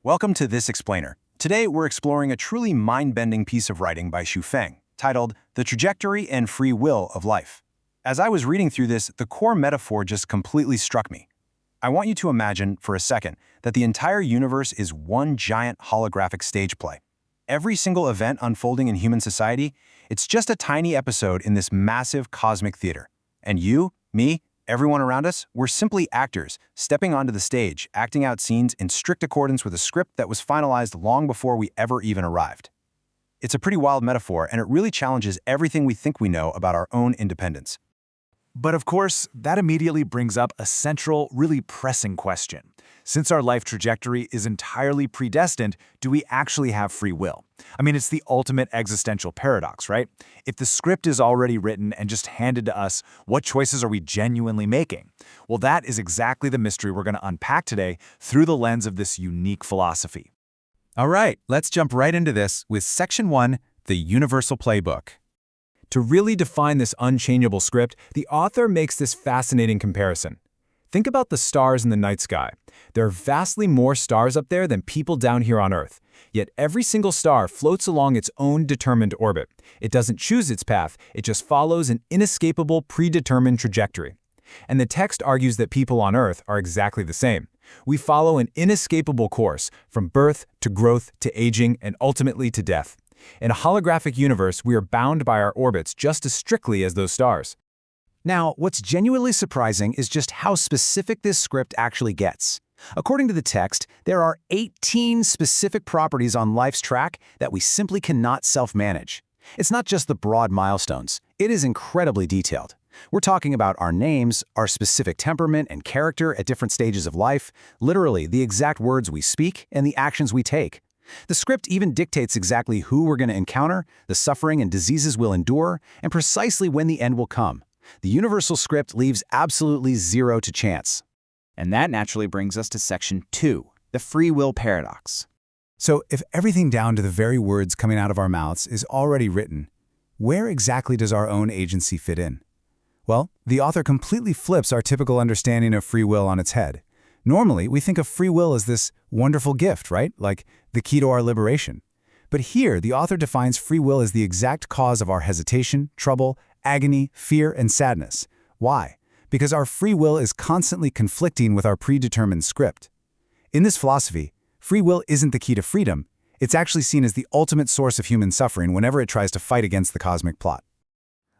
Welcome to This Explainer. Today, we're exploring a truly mind-bending piece of writing by Xu Feng, titled The Trajectory and Free Will of Life. As I was reading through this, the core metaphor just completely struck me. I want you to imagine, for a second, that the entire universe is one giant holographic stage play. Every single event unfolding in human society, it's just a tiny episode in this massive cosmic theater. And you, me, everyone around us, we're simply actors, stepping onto the stage, acting out scenes in strict accordance with a script that was finalized long before we ever even arrived. It's a pretty wild metaphor, and it really challenges everything we think we know about our own independence. But of course, that immediately brings up a central, really pressing question. Since our life trajectory is entirely predestined, do we actually have free will? I mean, it's the ultimate existential paradox, right? If the script is already written and just handed to us, what choices are we genuinely making? Well, that is exactly the mystery we're going to unpack today through the lens of this unique philosophy. All right, let's jump right into this with Section 1, the Universal Playbook. To really define this unchangeable script, the author makes this fascinating comparison. Think about the stars in the night sky. There are vastly more stars up there than people down here on Earth. Yet every single star floats along its own determined orbit. It doesn't choose its path, it just follows an inescapable, predetermined trajectory. And the text argues that people on Earth are exactly the same. We follow an inescapable course, from birth to growth to aging and ultimately to death. In a holographic universe, we are bound by our orbits just as strictly as those stars. Now, what's genuinely surprising is just how specific this script actually gets. According to the text, there are 18 specific properties on life's track that we simply cannot self-manage. It's not just the broad milestones. It is incredibly detailed. We're talking about our names, our specific temperament and character at different stages of life, literally the exact words we speak and the actions we take. The script even dictates exactly who we're going to encounter, the suffering and diseases we'll endure, and precisely when the end will come. The universal script leaves absolutely zero to chance. And that naturally brings us to Section 2, the free will paradox. So if everything down to the very words coming out of our mouths is already written, where exactly does our own agency fit in? Well, the author completely flips our typical understanding of free will on its head. Normally, we think of free will as this wonderful gift, right? Like the key to our liberation. But here, the author defines free will as the exact cause of our hesitation, trouble, agony, fear, and sadness. Why? Because our free will is constantly conflicting with our predetermined script. In this philosophy, free will isn't the key to freedom. It's actually seen as the ultimate source of human suffering whenever it tries to fight against the cosmic plot.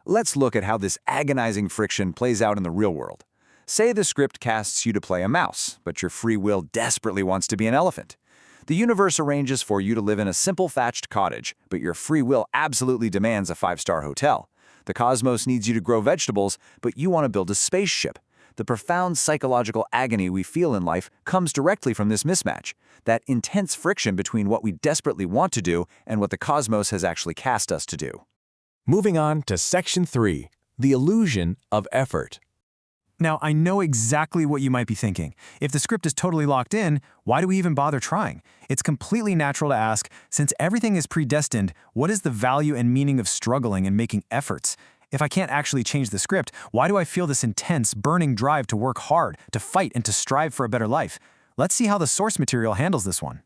Let's look at how this agonizing friction plays out in the real world. Say the script casts you to play a mouse, but your free will desperately wants to be an elephant. The universe arranges for you to live in a simple thatched cottage, but your free will absolutely demands a 5-star hotel. The cosmos needs you to grow vegetables, but you want to build a spaceship. The profound psychological agony we feel in life comes directly from this mismatch, that intense friction between what we desperately want to do and what the cosmos has actually cast us to do. Moving on to Section 3, the illusion of effort. Now, I know exactly what you might be thinking. If the script is totally locked in, why do we even bother trying? It's completely natural to ask, since everything is predestined, what is the value and meaning of struggling and making efforts? If I can't actually change the script, why do I feel this intense, burning drive to work hard, to fight, and to strive for a better life? Let's see how the source material handles this one.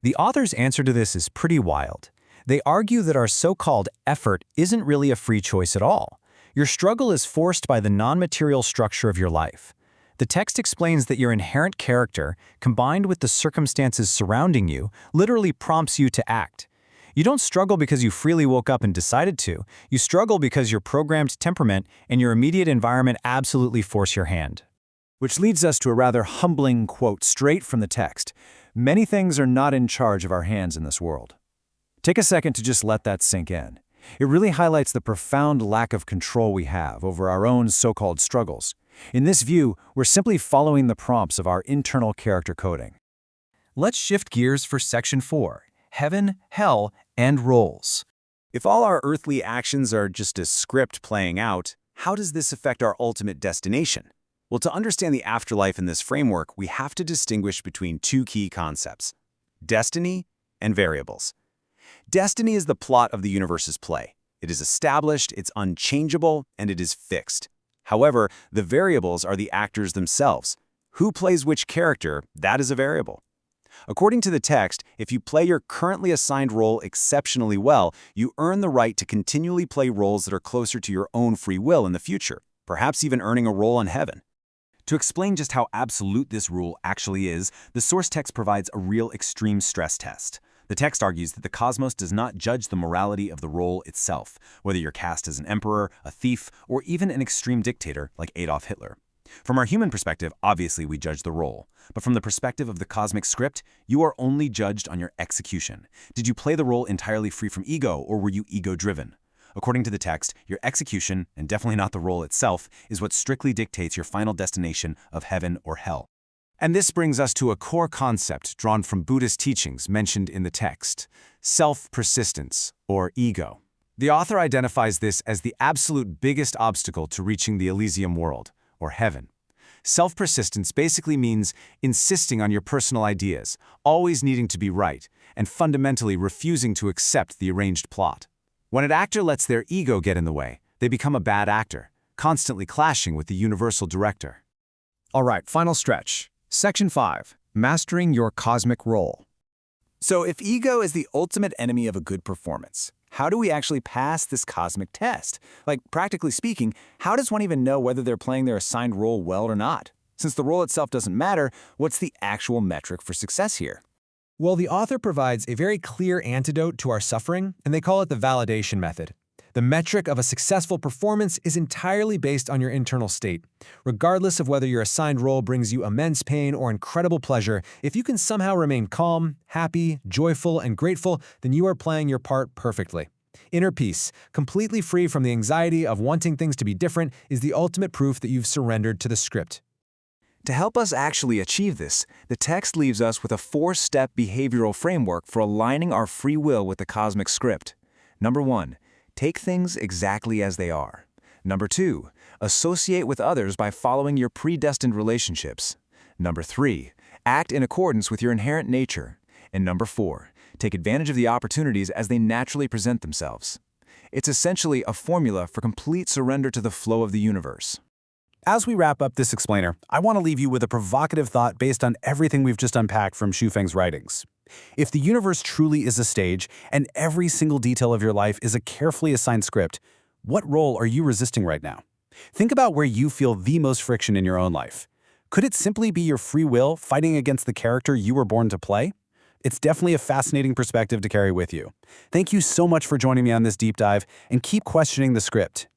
The author's answer to this is pretty wild. They argue that our so-called effort isn't really a free choice at all. Your struggle is forced by the non-material structure of your life. The text explains that your inherent character, combined with the circumstances surrounding you, literally prompts you to act. You don't struggle because you freely woke up and decided to. You struggle because your programmed temperament and your immediate environment absolutely force your hand. Which leads us to a rather humbling quote straight from the text. Many things are not in charge of our hands in this world. Take a second to just let that sink in. It really highlights the profound lack of control we have over our own so-called struggles. In this view, we're simply following the prompts of our internal character coding. Let's shift gears for Section 4, heaven, hell, and roles. If all our earthly actions are just a script playing out, how does this affect our ultimate destination? Well, to understand the afterlife in this framework, we have to distinguish between two key concepts: destiny and variables. Destiny is the plot of the universe's play. It is established, it's unchangeable, and it is fixed. However, the variables are the actors themselves. Who plays which character, that is a variable. According to the text, if you play your currently assigned role exceptionally well, you earn the right to continually play roles that are closer to your own free will in the future, perhaps even earning a role in heaven. To explain just how absolute this rule actually is, the source text provides a real extreme stress test. The text argues that the cosmos does not judge the morality of the role itself, whether you're cast as an emperor, a thief, or even an extreme dictator like Adolf Hitler. From our human perspective, obviously we judge the role. But from the perspective of the cosmic script, you are only judged on your execution. Did you play the role entirely free from ego, or were you ego-driven? According to the text, your execution, and definitely not the role itself, is what strictly dictates your final destination of heaven or hell. And this brings us to a core concept drawn from Buddhist teachings mentioned in the text: self-persistence, or ego. The author identifies this as the absolute biggest obstacle to reaching the Elysium world, or heaven. Self-persistence basically means insisting on your personal ideas, always needing to be right, and fundamentally refusing to accept the arranged plot. When an actor lets their ego get in the way, they become a bad actor, constantly clashing with the universal director. All right, final stretch. Section 5. Mastering your cosmic role. So if ego is the ultimate enemy of a good performance, how do we actually pass this cosmic test? Like, practically speaking, how does one even know whether they're playing their assigned role well or not? Since the role itself doesn't matter, what's the actual metric for success here? Well, the author provides a very clear antidote to our suffering, and they call it the validation method. The metric of a successful performance is entirely based on your internal state. Regardless of whether your assigned role brings you immense pain or incredible pleasure, if you can somehow remain calm, happy, joyful, and grateful, then you are playing your part perfectly. Inner peace, completely free from the anxiety of wanting things to be different, is the ultimate proof that you've surrendered to the script. To help us actually achieve this, the text leaves us with a 4-step behavioral framework for aligning our free will with the cosmic script. Number 1. Take things exactly as they are. Number 2. Associate with others by following your predestined relationships. Number 3. Act in accordance with your inherent nature. And number 4. Take advantage of the opportunities as they naturally present themselves. It's essentially a formula for complete surrender to the flow of the universe. As we wrap up this explainer, I want to leave you with a provocative thought based on everything we've just unpacked from Xufeng's writings. If the universe truly is a stage, and every single detail of your life is a carefully assigned script, what role are you resisting right now? Think about where you feel the most friction in your own life. Could it simply be your free will fighting against the character you were born to play? It's definitely a fascinating perspective to carry with you. Thank you so much for joining me on this deep dive, and keep questioning the script.